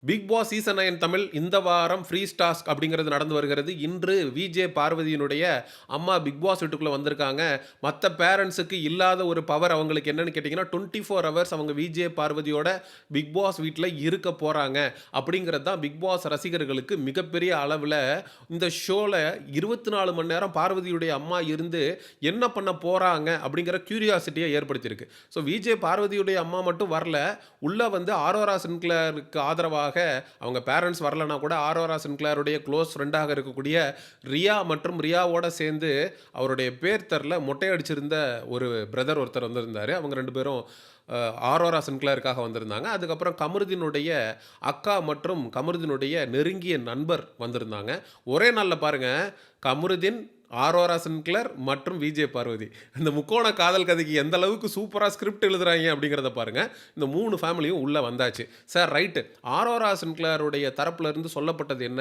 Big Boss season 9 Tamil இந்த வாரம் freeze task அப்படிங்கிறது நடந்து வருகிறது. இன்று விஜே பார்வதியினுடைய அம்மா பிக் பாஸ் வீட்டுக்குள்ள வந்திருக்காங்க. மத்த பேரண்ட்ஸுக்கு இல்லாத ஒரு பவர் அவங்களுக்கு என்னன்னு கேட்டீங்கன்னா, 24 ஹவர்ஸ் அவங்க விஜே பார்வதியோட பிக் பாஸ் வீட்ல இருக்க போறாங்க. அப்படிங்கிறது தான் பிக் பாஸ் ரசிகர்களுக்கு மிகப்பெரிய அளவுல இந்த ஷோல 24 மணி நேரம் பார்வதியுடைய அம்மா இருந்து என்ன பண்ண போறாங்க அப்படிங்கிற கியூரியாசிட்டிய ஏற்படுத்தியிருக்கு. ஸோ விஜே பார்வதியுடைய அம்மா மட்டும் வரல. உள்ள வந்து ஆரோரா சின்க்ளேருக்கு ஆதரவாக அவங்க பேரண்ட்ஸ் வரலனா கூட ஆரோரா சின்க்ளேருடைய க்ளோஸ் ஃப்ரெண்டாக இருக்கக்கூடிய ரியா மற்றும் ரியாவோட சேர்ந்து அவருடைய பேர் தெரில மொட்டை அடிச்சிருந்த ஒரு பிரதர் ஒருத்தர் வந்திருந்தாரு. அவங்க 2 பேரும் ஆரோரா சின்க்ளேருக்காக வந்திருந்தாங்க. அதுக்கப்புறம் கமருதீனுடைய அக்கா மற்றும் கமருதீனுடைய நெருங்கிய நண்பர் வந்திருந்தாங்க. ஒரே நாள்ல பாருங்க, கமருதீன், ஆரோரா சின்க்ளேர் மற்றும் விஜே பார்வதி. இந்த முக்கோண காதல் கதைக்கு எந்த அளவுக்கு சூப்பரா ஸ்கிரிப்ட் எழுதுறாய்ங்க அப்படிங்கிறத பாருங்க. இந்த 3 ஃபேமிலியும் உள்ள வந்தாச்சு. Sir right. ஆரோரா சின்க்ளேருடைய தரப்புல இருந்து சொல்லப்பட்டது என்ன?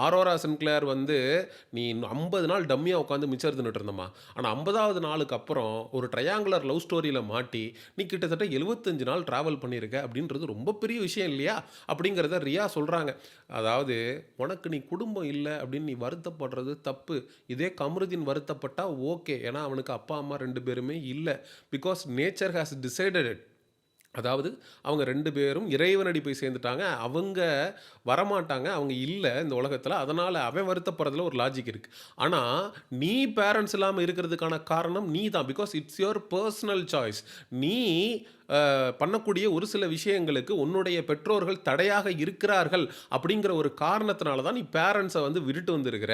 ஆரோரா சின்க்ளேர் வந்து, "நீ 50 நாள் டம்மியா உட்காந்து மிச்சர் தின்னுட்டு இருந்தம்மா. ஆனா 50வது நாளுக்கு அப்புறம் ஒரு ட்ரையாங்குலர் லவ் ஸ்டோரியில மாட்டி, நீ கிட்டத்தட்ட 75 நாள் டிராவல் பண்ணியிருக்க அப்படின்றது ரொம்ப பெரிய விஷயம் இல்லையா?" அப்படிங்கிறத ரியா சொல்றாங்க. அதாவது, "உனக்கு நீ குடும்பம் இல்ல அப்படின்னு நீ வருத்தப்படுறது தப்பு. இதே கமருதீன் வருத்தப்பட்டா ஓகே. ஏன்னா அவனுக்கு அப்பா, அம்மா 2 பேருமே இல்ல. Because nature has decided it." அதாவது அவங்க 2 பேரும் இறைவனடி போய் சேர்ந்துட்டாங்க. அவங்க வரமாட்டாங்க. அவங்க இல்ல இந்த உலகத்தில. அதனால அவன் வருத்தப்படுறதுல ஒரு லாஜிக் இருக்கு. ஆனா, நீ பேரண்ட்ஸ் இல்லாம இருக்கிறதுக்கான காரணம் நீ தான். Because it's your personal choice. நீ பண்ணக்கூடிய ஒரு சில விஷயங்களுக்கு உன்னுடைய பெற்றோர்கள் தடையாக இருக்கிறார்கள் அப்படிங்கிற ஒரு காரணத்தினால தான் நீ பேரண்ட்ஸ வந்து விட்டுட்டு வந்திருக்கிற.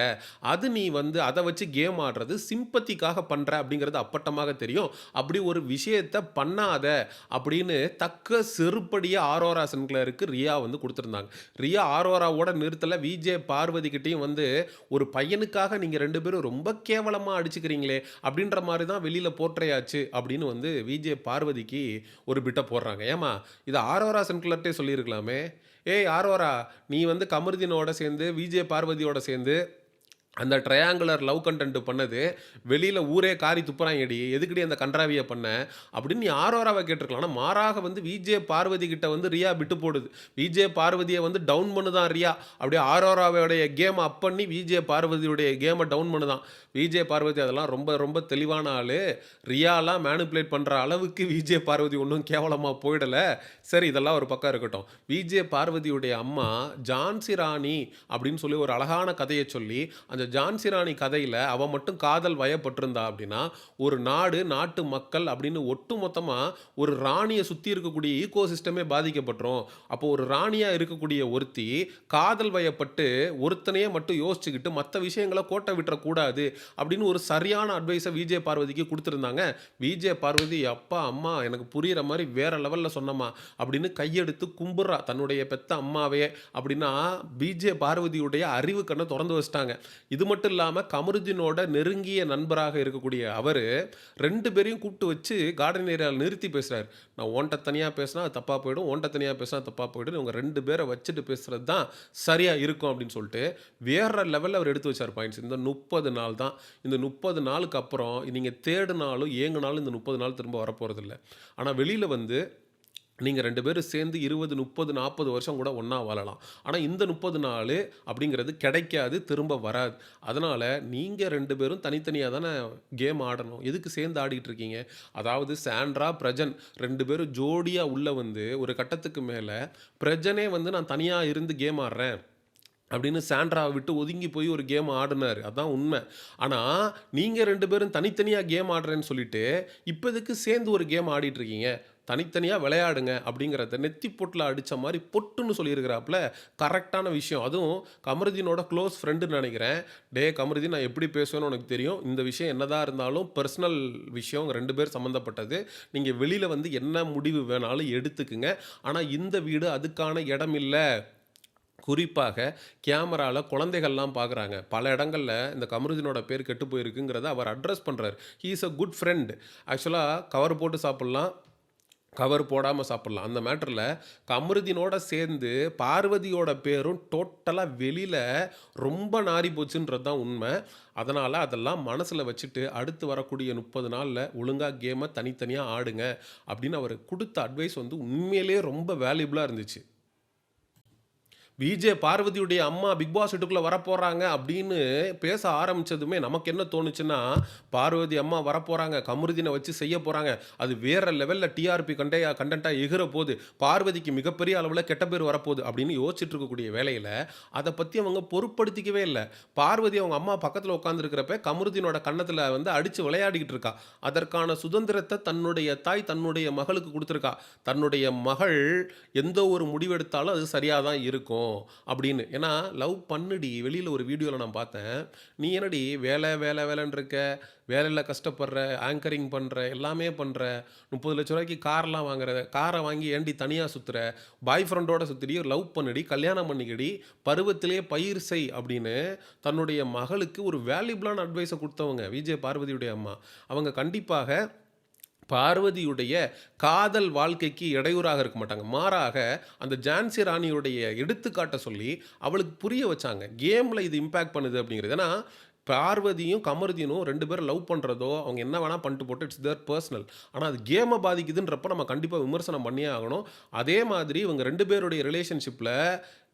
அது நீ வந்து அத வச்சு கேம் ஆடுறது சிம்பத்திக்காக பண்ற அப்படிங்கிறது அப்பட்டமாக தெரியும். அப்படி ஒரு விஷயத்த பண்ணாத அப்படின்னு தக்க செருப்படியா ஆரோரா சின்க்ளேருக்கு ரியா வந்து குடுத்திருந்தாங்க. ரியா ஆரோராவோட நிறுத்தல. விஜே பார்வதி கிட்டயும் வந்து ஒரு பையனுக்காக நீங்க 2 பேரும் ரொம்ப கேவலமா அடிச்சுக்கிறீங்களே அப்படின்ற மாரி தான் வெளியில போர்ட்ரே ஆச்சு அப்படின்னு வந்து விஜே பார்வதிக்கு ஒரு பிட்ட போடுறாங்க. ஏம்மா இத ஆரோரா சின்க்ளர்ட்டயே சொல்லியிருக்கலாமே. ஏய் ஆரோரா, நீ வந்து கமருதீனோட சேர்ந்து விஜே பார்வதியோட சேர்ந்து அந்த ட்ரையாங்குலர் லவ் கன்டென்ட் பண்ணது, வெளியில ஊரே காரி துப்புறாய்ங்கடி. எதுக்குடி அந்த கண்றாவிய பண்ண? அப்படின்னு நீ ஆரோராவ கேட்டுருக்கலாம். ஆனா மாறாக வந்து விஜே பார்வதி கிட்ட வந்து ரியா பிட்டு போடுது. விஜே பார்வதிய வந்து டவுன் பண்ணுதாம் ரியா. அப்படியே ஆரோராவோடைய கேம அப் பண்ணி விஜே பார்வதியுடைய கேம டவுன் பண்ணுதாம். விஜே பார்வதி அதெல்லாம் ரொம்ப ரொம்ப தெளிவான ஆளு. ரியாலாம் மேனிபுலேட் பண்ற அளவுக்கு விஜே பார்வதி ஒண்ணும் கேவலமா போயிடல. சரி இதெல்லாம் ஒரு பக்கம் இருக்கட்டும். விஜே பார்வதியுடைய அம்மா ஜான்சி ராணி அப்படின்னு சொல்லி ஒரு அழகான கதைய சொல்லி, அந்த ஜான்சி ராணி கதையில அவ மட்டும் காதல் வயப்பட்டிருந்தா அப்படின்னா, ஒரு நாடு, நாட்டு மக்கள் அப்படின்னு ஒட்டுமொத்தமா ஒரு ராணிய சுத்தி இருக்கக்கூடிய ஈகோ சிஸ்டமே பாதிக்கப்பட்டுரும். அப்போ ஒரு ராணியா இருக்கக்கூடிய ஒருத்தி காதல் வயப்பட்டு ஒருத்தனையே மட்டும் யோசிச்சுக்கிட்டு மத்த விஷயங்கள கோட்ட விட்டுறக்கூடாது அப்படின்னு ஒரு சரியான அட்வைஸ விஜே பார்வதிக்கு குடுத்திருந்தாங்க. விஜே பார்வதி, "அப்பா, அம்மா எனக்கு புரியிற மாரி வேற லெவல்ல சொன்னம்மா" அப்படின்னு கையெடுத்து கும்பிட்றா தன்னுடைய பெத்த அம்மாவே. அப்படின்னா விஜே பார்வதியுடைய அறிவு கண்ண தொறந்து வச்சுட்டாங்க. இது மட்டும் இல்லாம கமருதீனோட நெருங்கிய நண்பராக இருக்கக்கூடிய அவரு 2 பேரையும் கூப்பிட்டு வச்சு கார்டன் ஏரியால நிறுத்தி பேசுறாரு. "நான் உன்ட்ட தனியா பேசினா அது தப்பா போயிடும். உன்ட்ட தனியா பேசினா தப்பா போயிடும். உங்க 2 பேர வச்சுட்டு பேசுறது தான் சரியா இருக்கும்." அப்படின்னு சொல்லிட்டு வேற லெவல்ல அவர் எடுத்து வச்சார் பாயிண்ட்ஸ். இந்த 30 நாள் தான். இந்த 30 நாளுக்கு அப்புறம் நீங்க தேடுனாலும், ஏங்குனாலும் இந்த 30 நாள் திரும்ப வரப்போறதில்ல. ஆனா வெளியில வந்து நீங்க 2 பேரும் சேர்ந்து 20, 30, 40 வருஷம் கூட ஒண்ணா வாழலாம். ஆனா இந்த 30 நாளு அப்படிங்கிறது கிடைக்காது, திரும்ப வராது. அதனால நீங்க 2 பேரும் தனித்தனியா தானே கேம் ஆடணும். எதுக்கு சேர்ந்து ஆடிட்டு இருக்கீங்க? அதாவது சாண்ட்ரா, பிரஜன் 2 பேரும் ஜோடியா உள்ள வந்து ஒரு கட்டத்துக்கு மேல பிரஜனே வந்து நான் தனியா இருந்து கேம் ஆடுறேன் அப்படின்னு சாண்ட்ராவ விட்டு ஒதுங்கி போய் ஒரு கேம் ஆடுனாரு. அதான் உண்மை. ஆனா, நீங்க 2 பேரும் தனித்தனியா கேம் ஆடுறேன்னு சொல்லிட்டு, இப்ப எதுக்கு சேர்ந்து ஒரு கேம் ஆடிட்டு இருக்கீங்க? தனித்தனியா விளையாடுங்க அப்படிங்கிறத நெத்தி பொட்டுல அடிச்ச மாரி பொட்டுன்னு சொல்லியிருக்கிறாப்புல. கரெக்ட்டான விஷயம். அதுவும் கமருதீனோட க்ளோஸ் ஃப்ரெண்டுன்னு நெனைக்கிறேன். "டேய் கமருதீன், நான் எப்படி பேசுவேன்னு உனக்கு தெரியும். இந்த விஷயம் என்னதான் இருந்தாலும் பெர்சனல் விஷயம். உங்க 2 பேர் சம்மந்தப்பட்டது. நீங்க வெளியில வந்து என்ன முடிவு வேணாலும் எடுத்துக்குங்க. ஆனா இந்த வீடு அதுக்கான இடம் இல்ல." குறிப்பாக கேமரால குழந்தைகள்லாம் பார்க்குறாங்க. பல இடங்கள்ல இந்த கமருதீனோட பேர் கெட்டு போயிருக்குங்கிறத அவர் அட்ரஸ் பண்றாரு. He is a good friend. ஆக்சுவலா கவர் போட்டு சாப்பிடலாம், கவர் போடாம சாப்பிடலாம். அந்த மேட்டர்ல கமருதீனோட சேர்ந்து பார்வதியோட பேரும் டோட்டலா வெளியில ரொம்ப நாறி போச்சுன்றது தான் உண்மை. அதனால அதெல்லாம் மனசுல வச்சுட்டு அடுத்து வரக்கூடிய 30 நாள்ல ஒழுங்கா கேம தனித்தனியா ஆடுங்க அப்படின்னு அவரு குடுத்த அட்வைஸ் வந்து உண்மையிலேயே ரொம்ப வேல்யூபிளா இருந்துச்சு. விஜே பார்வதியுடைய அம்மா பிக் பாஸ் வீட்டுக்குள்ள வரப்போறாங்க அப்படின்னு பேச ஆரம்பிச்சதுமே நமக்கு என்ன தோணுச்சுன்னா, பார்வதி அம்மா வரப்போறாங்க. கமருதீன வச்சு செய்ய போறாங்க. அது வேற லெவல்ல டிஆர்பி கன்டென்ட்டா எகுற போது. பார்வதிக்கு மிகப்பெரிய அளவுல கெட்ட பேர் வரப்போது அப்படின்னு யோசிச்சுட்டு இருக்கக்கூடிய வேளையில, அத பத்தி அவங்க பொருட்படுத்திக்கவே இல்ல. பார்வதி அவங்க அம்மா பக்கத்துல உட்கார்ந்திருக்கிறப்ப கமருதீனோட கன்னத்துல வந்து அடிச்சு விளையாடிக்கிட்டு இருக்கா. அதற்கான சுதந்திரத்த தன்னுடைய தாய் தன்னுடைய மகளுக்கு குடுத்திருக்கா. தன்னுடைய மகள் எந்த ஒரு முடிவெடுத்தாலும் அது சரியா தான் இருக்கும். அப்படின்னு. ஏன்னா, லவ் பண்ணுடி. வெளியில ஒரு வீடியோல நான் பார்த்தேன். "நீ என்னடி வேலை, வேலை, வேலைன்னு இருக்க. வேலையில கஷ்டப்படுற, ஆங்கரிங் பண்ற, எல்லாமே பண்ற. ரூ. 30,00,000க்கு கார்லாம் வாங்குற. கார வாங்கி ஏன்டி தனியா சுத்துற? பாய் ஃப்ரெண்டோட சுத்துடி. லவ் பண்ணுடி. கல்யாணம் பண்ணிக்கடி. பருவத்திலேயே பயிர் செய்." அப்படின்னு தன்னுடைய மகளுக்கு ஒரு வேல்யூபிளான அட்வைஸ குடுத்தவங்க. விஜே பார்வதியுடைய அம்மா. அவங்க கண்டிப்பாக பார்வதியுடைய காதல் வாழ்க்கைக்கு இடையூறாக இருக்க மாட்டாங்க. மாறாக அந்த ஜான்சி ராணியுடைய எடுத்துக்காட்ட சொல்லி அவளுக்கு புரிய வச்சாங்க. கேம்ல இது இம்பாக்ட் பண்ணுது அப்படிங்கிறது. ஏன்னா, பார்வதியும், கமருதீனும் 2 பேரும் லவ் பண்றதோ, அவங்க என்ன வேணா பண்ணிட்டு போட்டு இட்ஸ் தேர் பெர்சனல். ஆனா அது கேம பாதிக்குதுன்றப்ப நம்ம கண்டிப்பா விமர்சனம் பண்ணியே ஆகணும். அதே மாதிரி இவங்க 2 பேருடைய ரிலேஷன்ஷிப்ல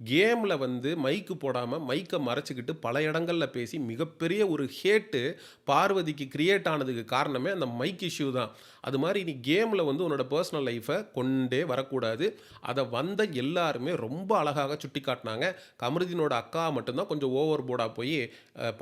கேம்ல வந்து மைக்கு போடாம, மைக்க மறைச்சுக்கிட்டு பல இடங்கள்ல பேசி மிகப்பெரிய ஒரு ஹேட்டு பார்வதிக்கு கிரியேட் ஆனதுக்கு காரணமே அந்த மைக் இஷ்யூ தான். அது மாரி நீ கேம்ல வந்து உன்னோட பெர்சனல் லைஃப கொண்டே வரக்கூடாது. அத வந்த எல்லாருமே ரொம்ப அழகாக சுட்டிக்காட்டுனாங்க. கமருதீனோட அக்கா மட்டும் தான் கொஞ்சம் ஓவர் போர்டா போயி,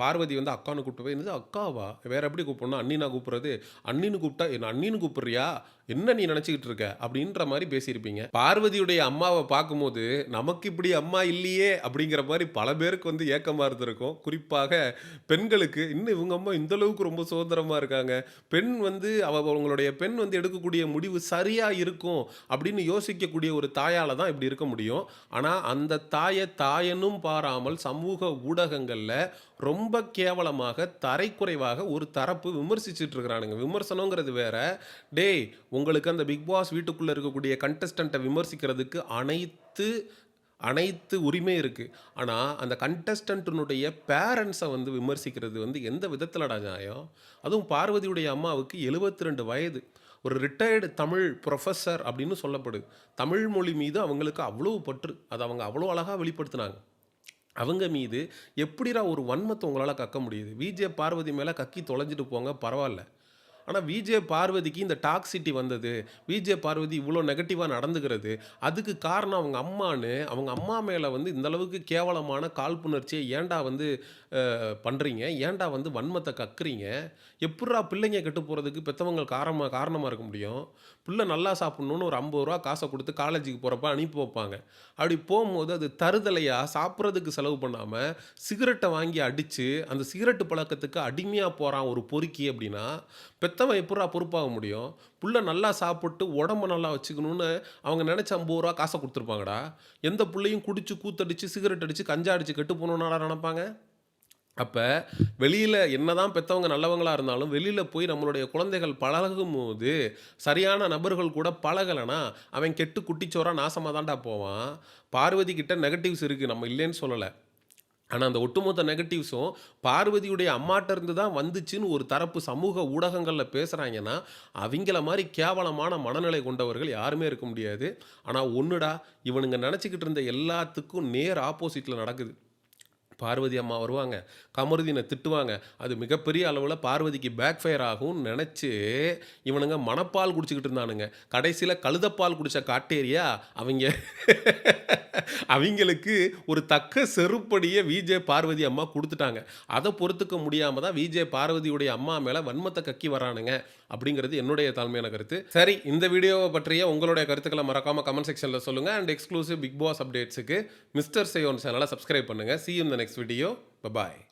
பார்வதி வந்து அக்கான்னு கூப்பிட்டு போய், "என்னது அக்காவா? வேற எப்படி கூப்பிடணும்? அண்ணினா கூப்பிடுறது? அண்ணின்னு கூப்பிட்டா என்ன அண்ணின்னு கூப்பிடுறியா? என்ன நீ நினைச்சுக்கிட்டு இருக்க?" அப்படின்ற மாரி பேசியிருப்பீங்க. பார்வதியுடைய அம்மாவ பார்க்கும்போது, நமக்கு இப்படி அம்மா இல்லையே அப்படிங்கிற மாரி பல பேருக்கு வந்து ஏக்கமா இருந்திருக்கும். குறிப்பாக பெண்களுக்கு, இன்னும் இவங்க அம்மா இந்த அளவுக்கு ரொம்ப சுதந்திரமா இருக்காங்க. பெண் வந்து அவங்களுடைய பெண் வந்து எடுக்கக்கூடிய முடிவு சரியா இருக்கும் அப்படின்னு யோசிக்கக்கூடிய ஒரு தாயால தான் இப்படி இருக்க முடியும். ஆனா அந்த தாய தாயென்னும் பாராமல் சமூக ஊடகங்கள்ல ரொம்ப கேவலமாக, தரைக்குறைவாக ஒரு தரப்பு விமர்சிச்சுட்டு இருக்கிறானுங்க. விமர்சனங்கிறது வேற. டேய், உங்களுக்கு அந்த பிக் பாஸ் வீட்டுக்குள்ள இருக்கக்கூடிய கண்டஸ்டன்ட்ட விமர்சிக்கிறதுக்கு அனைத்து உரிமை இருக்கு. ஆனா, அந்த கண்டஸ்டன்ட்டினுடைய பேரண்ட்ஸ வந்து விமர்சிக்கிறது வந்து எந்த விதத்திலடா நியாயம்? அதுவும் பார்வதியுடைய அம்மாவுக்கு 72 வயது. ஒரு ரிட்டயர்டு தமிழ் புரொஃபசர் அப்படின்னு சொல்லப்படுது. தமிழ் மொழி மீது அவங்களுக்கு அவ்வளவு பற்று. அத அவங்க அவ்வளோ அழகா வெளிப்படுத்துனாங்க. அவங்க மீது எப்படிடா ஒரு வன்மத்த உங்களால கக்க முடியுது? விஜே பார்வதி மேல கக்கி தொலைஞ்சுட்டு போங்க பரவால்ல. ஆனா, விஜே பார்வதிக்கு இந்த டாக்ஸிட்டி வந்தது. விஜே பார்வதி இவ்ளோ நெகட்டிவா நடந்துக்கிறது. அதுக்கு காரணம் அவங்க அம்மான்னு, அவங்க அம்மா மேல வந்து இந்த அளவுக்கு கேவலமான காழ்ப்புணர்ச்சிய ஏன்டா வந்து பண்றீங்க? ஏன்டா வந்து வன்மத்த கக்குறீங்க? எப்புட்றா பிள்ளைங்க கெட்டு போறதுக்கு பெத்தவங்க காரணமா இருக்க முடியும்? புள்ள நல்லா சாப்பிடணும்னு ஒரு ரூ. 50 காச குடுத்து காலேஜுக்கு போறப்ப அனுப்பி வைப்பாங்க. அப்படி போம்போது அது தருதலையா சாப்பிடுறதுக்கு செலவு பண்ணாம, சிகரெட்ட வாங்கி அடிச்சு, அந்த சிகரெட் பழக்கத்துக்கு அடிமையா போறான் ஒரு பொறுக்கி அப்படின்னா, பெத்தவன் எப்புட்றா பொறுப்பாக முடியும்? புள்ள நல்லா சாப்பிட்டு உடம்ப நல்லா வச்சுக்கணும்னு அவங்க நெனச்ச ரூ. 50 காச குடுத்துருப்பாங்கடா. எந்த புள்ளையும் குடிச்சு, கூத்தடிச்சு, சிகரெட் அடிச்சு, கஞ்சா அடிச்சு கெட்டு போணும்னாடா நெனப்பாங்க? அப்ப வெளியில என்னதான் பெத்தவங்க நல்லவங்களா இருந்தாலும், வெளியில போய் நம்மளுடைய குழந்தைகள் பழகும்போது, சரியான நபர்கள் கூட பழகலனா, அவன் கெட்டு குட்டிச்சோரா நாசமா தான்டா போவான். பார்வதி கிட்ட நெகட்டிவ்ஸ் இருக்கு. நம்ம இல்லைன்னு சொல்லல. ஆனா, அந்த ஒட்டுமொத்த நெகட்டிவ்ஸும் பார்வதியுடைய அம்மாட்ட இருந்து தான் வந்துச்சுன்னு ஒரு தரப்பு சமூக ஊடகங்கள்ல பேசுறாங்கன்னா, அவிங்கள மாரி கேவலமான மனநிலை கொண்டவர்கள் யாருமே இருக்க முடியாது. ஆனா ஒண்ணுடா, இவனுங்க நெனச்சுக்கிட்டு இருந்த எல்லாத்துக்கும் நேர் ஆப்போசிட்ல நடக்குது. பார்வதி அம்மா வருவாங்க. கமருதீன திட்டுவாங்க. அது மிகப்பெரிய அளவுல பார்வதிக்கு பேக் ஃபயர் ஆகும்னு நெனச்சு, இவனுங்க மனப்பால் குடிச்சுக்கிட்டு இருந்தானுங்க. கடைசில கழுதப்பால் குடிச்ச காட்டேரியா, அவிங்க அவிங்களுக்கு ஒரு தக்க செருப்படிய விஜே பார்வதி அம்மா குடுத்துட்டாங்க. அத பொறுத்துக்க முடியாம தான் விஜே பார்வதியுடைய அம்மா மேல வன்மத்த கக்கி வரானுங்க. அப்படிங்கிறது என்னுடைய தாழ்மையான கருத்து. சரி, இந்த வீடியோவ பற்றிய உங்களுடைய கருத்துக்கள மறக்காம கமெண்ட் செக்ஷன்ல சொல்லுங்க. அண்ட் எக்ஸ்க்ளூசிவ் பிக் பாஸ் அப்டேட்ஸ்க்கு மிஸ்டர் சேயோன் சேனல சப்ஸ்கிரைப் பண்ணுங்க. See you in the next video. Bye bye.